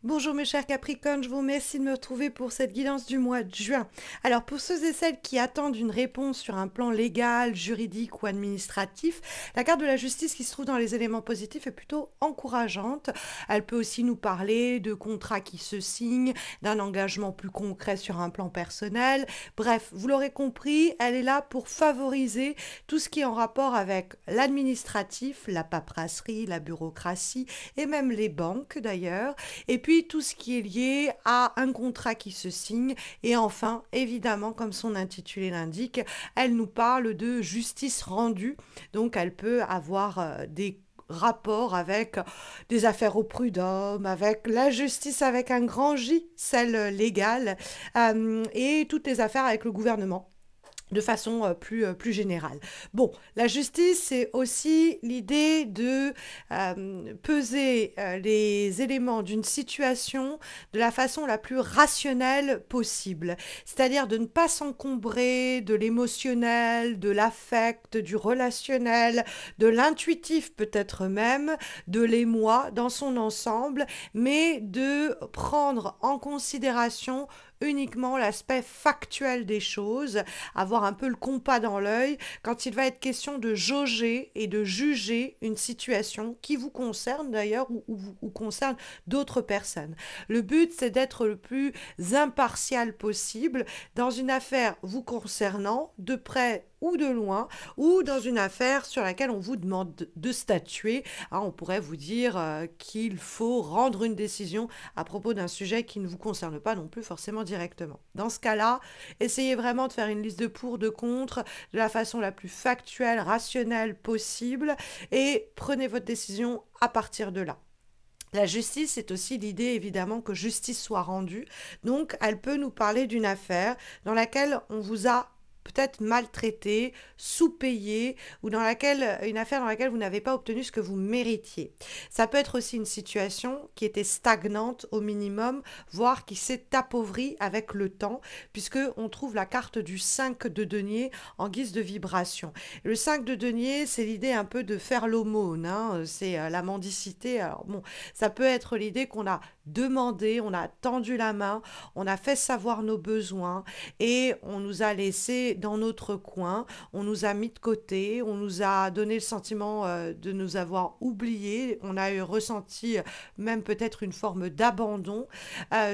Bonjour mes chers Capricornes, je vous remercie de me retrouver pour cette guidance du mois de juin. Alors pour ceux et celles qui attendent une réponse sur un plan légal, juridique ou administratif, la carte de la justice qui se trouve dans les éléments positifs est plutôt encourageante. Elle peut aussi nous parler de contrats qui se signent, d'un engagement plus concret sur un plan personnel. Bref, vous l'aurez compris, elle est là pour favoriser tout ce qui est en rapport avec l'administratif, la paperasserie, la bureaucratie et même les banques d'ailleurs. Et puis tout ce qui est lié à un contrat qui se signe. Et enfin, évidemment, comme son intitulé l'indique, elle nous parle de justice rendue. Donc elle peut avoir des rapports avec des affaires au prud'homme, avec la justice avec un grand J, celle légale, et toutes les affaires avec le gouvernement de façon plus générale. Bon, la justice, c'est aussi l'idée de peser les éléments d'une situation de la façon la plus rationnelle possible. C'est-à-dire de ne pas s'encombrer de l'émotionnel, de l'affect, du relationnel, de l'intuitif peut-être même, de l'émoi dans son ensemble, mais de prendre en considération uniquement l'aspect factuel des choses, avoir un peu le compas dans l'œil quand il va être question de jauger et de juger une situation qui vous concerne d'ailleurs ou concerne d'autres personnes. Le but, c'est d'être le plus impartial possible dans une affaire vous concernant, de près ou de loin, ou dans une affaire sur laquelle on vous demande de statuer. Hein, on pourrait vous dire qu'il faut rendre une décision à propos d'un sujet qui ne vous concerne pas non plus forcément directement. Dans ce cas-là, essayez vraiment de faire une liste de pour, de contre, de la façon la plus factuelle, rationnelle possible, et prenez votre décision à partir de là. La justice, c'est aussi l'idée évidemment que justice soit rendue. Donc, elle peut nous parler d'une affaire dans laquelle on vous a peut-être maltraité, sous-payé, ou dans laquelle une affaire dans laquelle vous n'avez pas obtenu ce que vous méritiez. Ça peut être aussi une situation qui était stagnante au minimum, voire qui s'est appauvrie avec le temps, puisque on trouve la carte du 5 de denier en guise de vibration. Le 5 de denier, c'est l'idée un peu de faire l'aumône, hein, c'est la mendicité. Alors bon, ça peut être l'idée qu'on a demandé, on a tendu la main, on a fait savoir nos besoins et on nous a laissé dans notre coin, on nous a mis de côté, on nous a donné le sentiment de nous avoir oubliés, on a eu ressenti même peut-être une forme d'abandon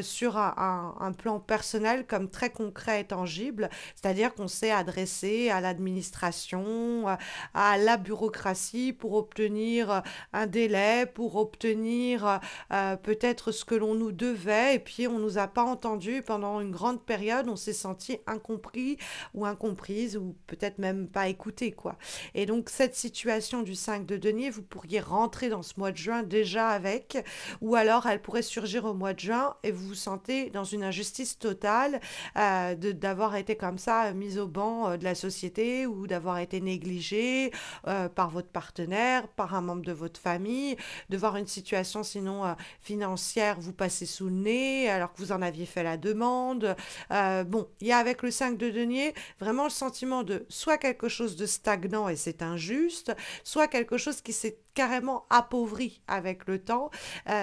sur un plan personnel comme très concret et tangible, c'est-à-dire qu'on s'est adressé à l'administration, à la bureaucratie pour obtenir un délai, pour obtenir peut-être ce que l'on nous devait, et puis on nous a pas entendu pendant une grande période, on s'est senti incompris ou incomprise, ou peut-être même pas écouté, quoi. Et donc cette situation du 5 de denier, vous pourriez rentrer dans ce mois de juin déjà avec, ou alors elle pourrait surgir au mois de juin et vous vous sentez dans une injustice totale d'avoir été comme ça mise au banc de la société, ou d'avoir été négligé par votre partenaire, par un membre de votre famille, de voir une situation sinon financière vous passer sous le nez alors que vous en aviez fait la demande. Bon, il y a avec le 5 de denier vraiment le sentiment de soit quelque chose de stagnant et c'est injuste, soit quelque chose qui s'est carrément appauvri avec le temps.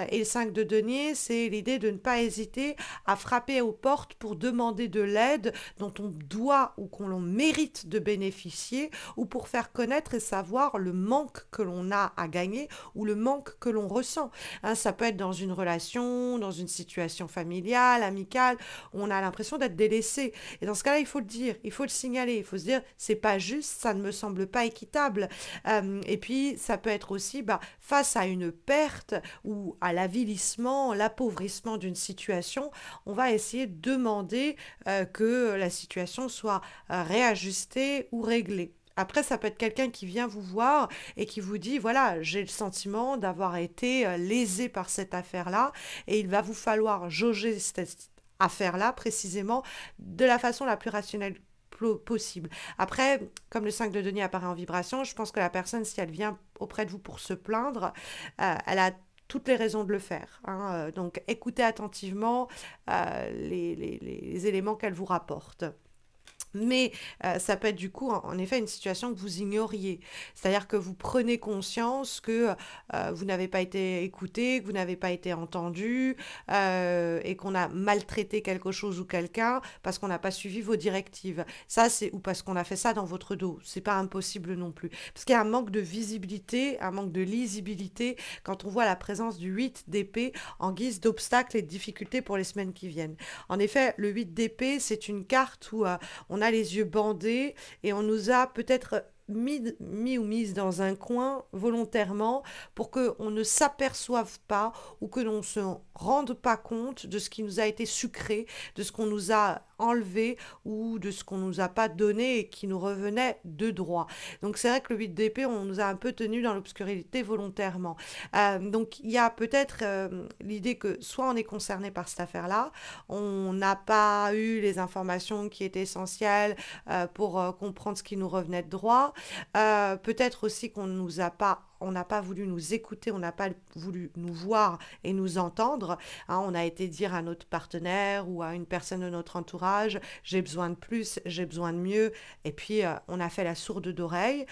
Et le 5 de denier, c'est l'idée de ne pas hésiter à frapper aux portes pour demander de l'aide dont on doit ou qu'on mérite de bénéficier, ou pour faire connaître et savoir le manque que l'on a à gagner ou le manque que l'on ressent. Hein, ça peut être dans une relation, dans une situation familiale, amicale, on a l'impression d'être délaissé. Et dans ce cas-là, il faut le dire, il faut le signaler, il faut se dire, c'est pas juste, ça ne me semble pas équitable. Et puis, ça peut être aussi face à une perte ou à l'avilissement, l'appauvrissement d'une situation, on va essayer de demander que la situation soit réajustée ou réglée. Après, ça peut être quelqu'un qui vient vous voir et qui vous dit, voilà, j'ai le sentiment d'avoir été lésé par cette affaire-là, et il va vous falloir jauger cette affaire-là précisément de la façon la plus rationnelle possible. Après, comme le 5 de denier apparaît en vibration, je pense que la personne, si elle vient auprès de vous pour se plaindre, elle a toutes les raisons de le faire, hein. Donc écoutez attentivement les éléments qu'elle vous rapporte. Mais ça peut être du coup, en effet, une situation que vous ignoriez. C'est-à-dire que vous prenez conscience que, vous n'avez pas été écouté, que vous n'avez pas été entendu, et qu'on a maltraité quelque chose ou quelqu'un parce qu'on n'a pas suivi vos directives. Ça, c'est ou parce qu'on a fait ça dans votre dos. C'est pas impossible non plus. Parce qu'il y a un manque de visibilité, un manque de lisibilité quand on voit la présence du 8 d'épée en guise d'obstacle et de difficulté pour les semaines qui viennent. En effet, le 8 d'épée, c'est une carte où, on a les yeux bandés et on nous a peut-être mis ou mise dans un coin volontairement pour qu'on ne s'aperçoive pas ou que l'on ne se rende pas compte de ce qui nous a été sucré, de ce qu'on nous a enlevé ou de ce qu'on nous a pas donné et qui nous revenait de droit. Donc c'est vrai que le 8 d'épée, on nous a un peu tenu dans l'obscurité volontairement. Donc il y a peut-être l'idée que soit on est concerné par cette affaire-là, on n'a pas eu les informations qui étaient essentielles pour comprendre ce qui nous revenait de droit. Peut-être aussi qu'on nous a pas on n'a pas voulu nous écouter, on n'a pas voulu nous voir et nous entendre. Hein, on a été dire à notre partenaire ou à une personne de notre entourage, j'ai besoin de plus, j'ai besoin de mieux. Et puis, on a fait la sourde d'oreille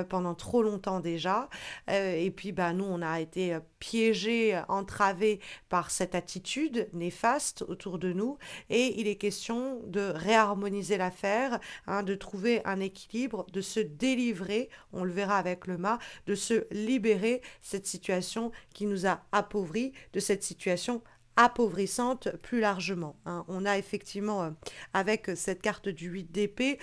pendant trop longtemps déjà. Et puis, bah, nous, on a été piégés, entravés par cette attitude néfaste autour de nous. Et il est question de réharmoniser l'affaire, hein, de trouver un équilibre, de se délivrer, on le verra avec le mât, de se libérer cette situation qui nous a appauvris, de cette situation appauvrissante plus largement. Hein. On a effectivement, avec cette carte du 8 d'épée,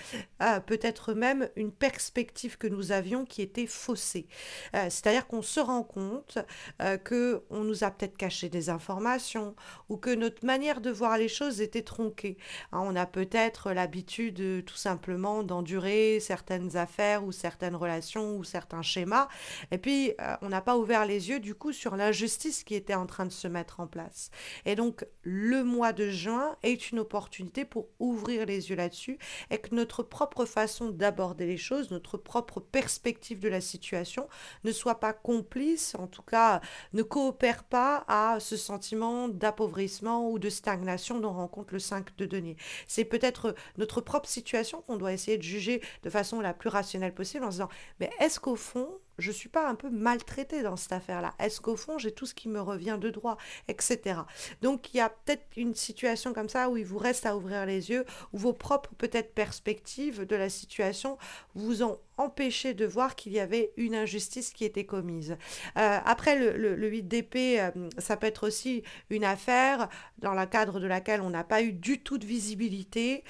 peut-être même une perspective que nous avions qui était faussée. C'est-à-dire qu'on se rend compte qu'on nous a peut-être caché des informations ou que notre manière de voir les choses était tronquée. Hein, on a peut-être l'habitude tout simplement d'endurer certaines affaires ou certaines relations ou certains schémas et puis on n'a pas ouvert les yeux du coup sur l'injustice qui était en train de se mettre en place. Et donc, le mois de juin est une opportunité pour ouvrir les yeux là-dessus et que notre propre façon d'aborder les choses, notre propre perspective de la situation ne soit pas complice, en tout cas, ne coopère pas à ce sentiment d'appauvrissement ou de stagnation dont rencontre le 5 de denier. C'est peut-être notre propre situation qu'on doit essayer de juger de façon la plus rationnelle possible en se disant, mais est-ce qu'au fond, je ne suis pas un peu maltraitée dans cette affaire-là? Est-ce qu'au fond, j'ai tout ce qui me revient de droit, etc. Donc, il y a peut-être une situation comme ça où il vous reste à ouvrir les yeux, où vos propres peut-être perspectives de la situation vous ont empêché de voir qu'il y avait une injustice qui était commise. Après, le 8 d'épée, ça peut être aussi une affaire dans le cadre de laquelle on n'a pas eu du tout de visibilité,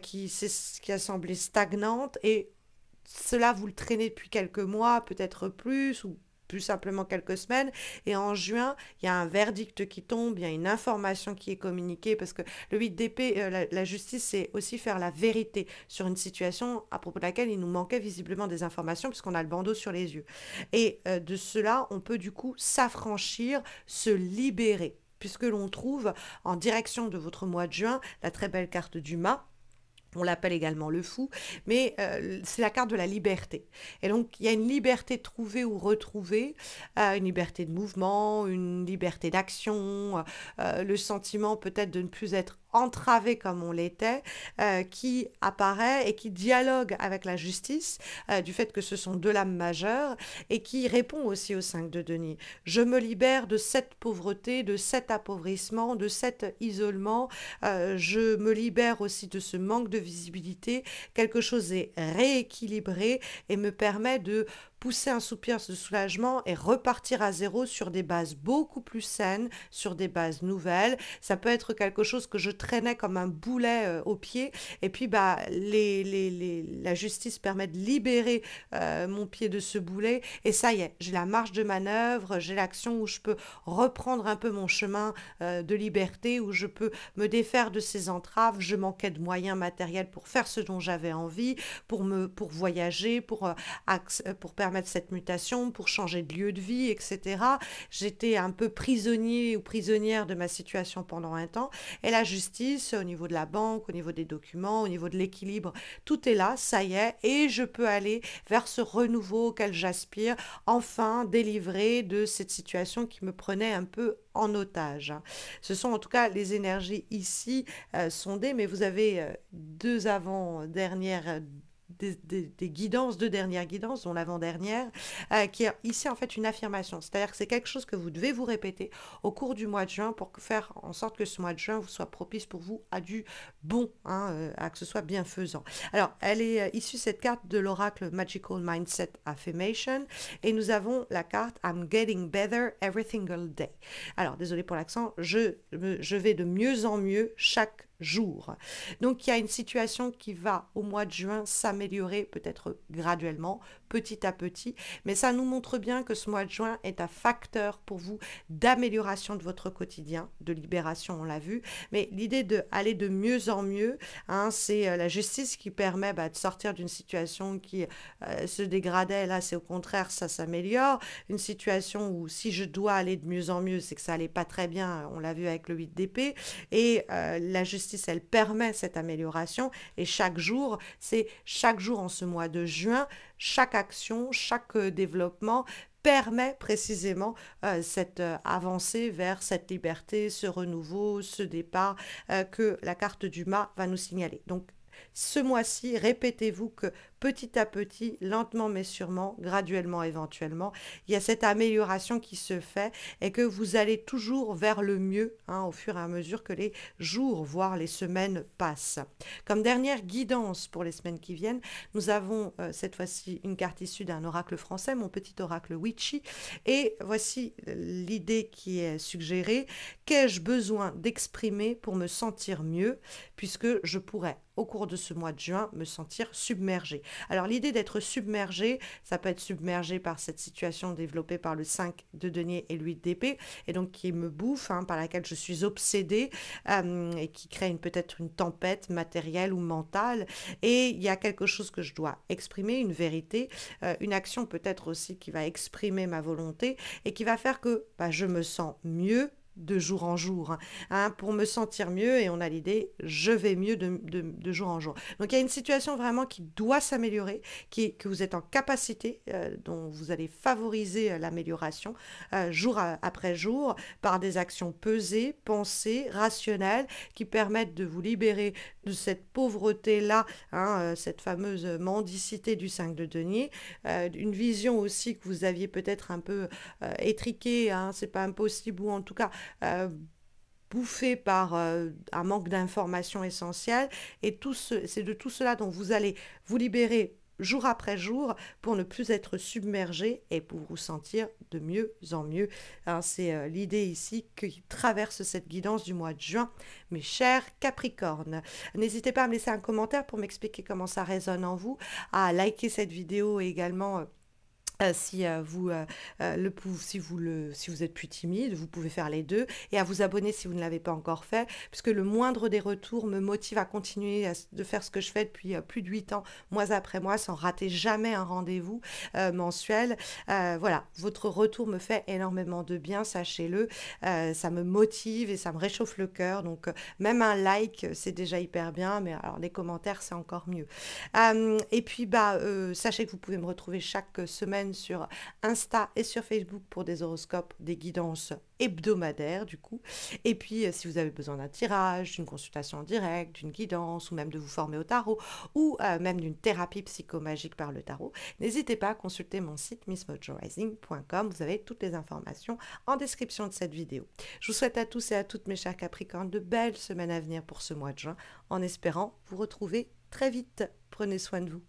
qui a semblé stagnante et cela, vous le traînez depuis quelques mois, peut-être plus, ou plus simplement quelques semaines. Et en juin, il y a un verdict qui tombe, il y a une information qui est communiquée, parce que le 8 d'épée, la justice, c'est aussi faire la vérité sur une situation à propos de laquelle il nous manquait visiblement des informations, puisqu'on a le bandeau sur les yeux. Et de cela, on peut du coup s'affranchir, se libérer, puisque l'on trouve en direction de votre mois de juin la très belle carte du mât. On l'appelle également le fou, mais c'est la carte de la liberté. Et donc, il y a une liberté trouvée ou retrouvée, une liberté de mouvement, une liberté d'action, le sentiment peut-être de ne plus être entravé comme on l'était, qui apparaît et qui dialogue avec la justice, du fait que ce sont deux lames majeures, et qui répond aussi au 5 de denier. Je me libère de cette pauvreté, de cet appauvrissement, de cet isolement, je me libère aussi de ce manque de visibilité, quelque chose est rééquilibré et me permet de pousser un soupir de soulagement et repartir à zéro sur des bases beaucoup plus saines, sur des bases nouvelles. Ça peut être quelque chose que je traînais comme un boulet au pied et puis bah, la justice permet de libérer mon pied de ce boulet et ça y est, j'ai la marge de manœuvre, j'ai l'action où je peux reprendre un peu mon chemin de liberté, où je peux me défaire de ces entraves. Je manquais de moyens matériels pour faire ce dont j'avais envie, pour voyager, pour permettre permettre cette mutation, pour changer de lieu de vie, etc. J'étais un peu prisonnier ou prisonnière de ma situation pendant un temps. Et la justice, au niveau de la banque, au niveau des documents, au niveau de l'équilibre, tout est là, ça y est, et je peux aller vers ce renouveau auquel j'aspire, enfin délivré de cette situation qui me prenait un peu en otage. Ce sont en tout cas les énergies ici sondées, mais vous avez deux avant-dernières des guidances, deux dernières guidances, dont l'avant-dernière, qui est ici en fait une affirmation. C'est-à-dire que c'est quelque chose que vous devez vous répéter au cours du mois de juin pour faire en sorte que ce mois de juin vous soit propice pour vous à du bon, hein, à que ce soit bienfaisant. Alors, elle est issue cette carte de l'oracle Magical Mindset Affirmation et nous avons la carte I'm getting better every single day. Alors, désolé pour l'accent, je vais de mieux en mieux chaque jour. Donc il y a une situation qui va au mois de juin s'améliorer peut-être graduellement, petit à petit, mais ça nous montre bien que ce mois de juin est un facteur pour vous d'amélioration de votre quotidien, de libération, on l'a vu, mais l'idée d'aller de mieux en mieux, hein, c'est la justice qui permet de sortir d'une situation qui se dégradait, là c'est au contraire, ça s'améliore, une situation où si je dois aller de mieux en mieux, c'est que ça allait pas très bien, on l'a vu avec le 8 d'épée, et la justice elle permet cette amélioration et chaque jour, c'est chaque jour en ce mois de juin, chaque action, chaque développement permet précisément cette avancée vers cette liberté, ce renouveau, ce départ que la carte du mât va nous signaler. Donc ce mois-ci, répétez-vous que petit à petit, lentement mais sûrement, graduellement éventuellement, il y a cette amélioration qui se fait et que vous allez toujours vers le mieux hein, au fur et à mesure que les jours, voire les semaines passent. Comme dernière guidance pour les semaines qui viennent, nous avons cette fois-ci une carte issue d'un oracle français, mon petit oracle Witchy, et voici l'idée qui est suggérée. Qu'ai-je besoin d'exprimer pour me sentir mieux, puisque je pourrais au cours de ce mois de juin, me sentir submergée. Alors l'idée d'être submergée, ça peut être submergé par cette situation développée par le 5 de denier et le 8 d'épée, et donc qui me bouffe, hein, par laquelle je suis obsédée, et qui crée peut-être une tempête matérielle ou mentale, et il y a quelque chose que je dois exprimer, une vérité, une action peut-être aussi qui va exprimer ma volonté, et qui va faire que je me sens mieux, de jour en jour, hein, pour me sentir mieux, et on a l'idée, je vais mieux de jour en jour. Donc il y a une situation vraiment qui doit s'améliorer, que vous êtes en capacité, dont vous allez favoriser l'amélioration jour après jour, par des actions pesées, pensées, rationnelles, qui permettent de vous libérer de cette pauvreté-là, hein, cette fameuse mendicité du 5 de denier, une vision aussi que vous aviez peut-être un peu étriquée, hein, c'est pas impossible, ou en tout cas bouffé par un manque d'informations essentielles, et c'est de tout cela dont vous allez vous libérer jour après jour pour ne plus être submergé et pour vous sentir de mieux en mieux. Hein, c'est l'idée ici qui traverse cette guidance du mois de juin, mes chers Capricornes. N'hésitez pas à me laisser un commentaire pour m'expliquer comment ça résonne en vous, à liker cette vidéo et également si si vous êtes plus timide, vous pouvez faire les deux, et à vous abonner si vous ne l'avez pas encore fait, puisque le moindre des retours me motive à continuer de faire ce que je fais depuis plus de 8 ans, mois après mois, sans rater jamais un rendez-vous mensuel. Voilà, votre retour me fait énormément de bien, sachez-le. Ça me motive et ça me réchauffe le cœur, donc même un like, c'est déjà hyper bien, mais alors les commentaires, c'est encore mieux. Et puis, sachez que vous pouvez me retrouver chaque semaine sur Insta et sur Facebook pour des horoscopes, des guidances hebdomadaires du coup. Et puis si vous avez besoin d'un tirage, d'une consultation en direct, d'une guidance, ou même de vous former au tarot, ou même d'une thérapie psychomagique par le tarot, n'hésitez pas à consulter mon site missmojorising.com. Vous avez toutes les informations en description de cette vidéo. Je vous souhaite à tous et à toutes, mes chers Capricornes, de belles semaines à venir pour ce mois de juin, en espérant vous retrouver très vite. Prenez soin de vous.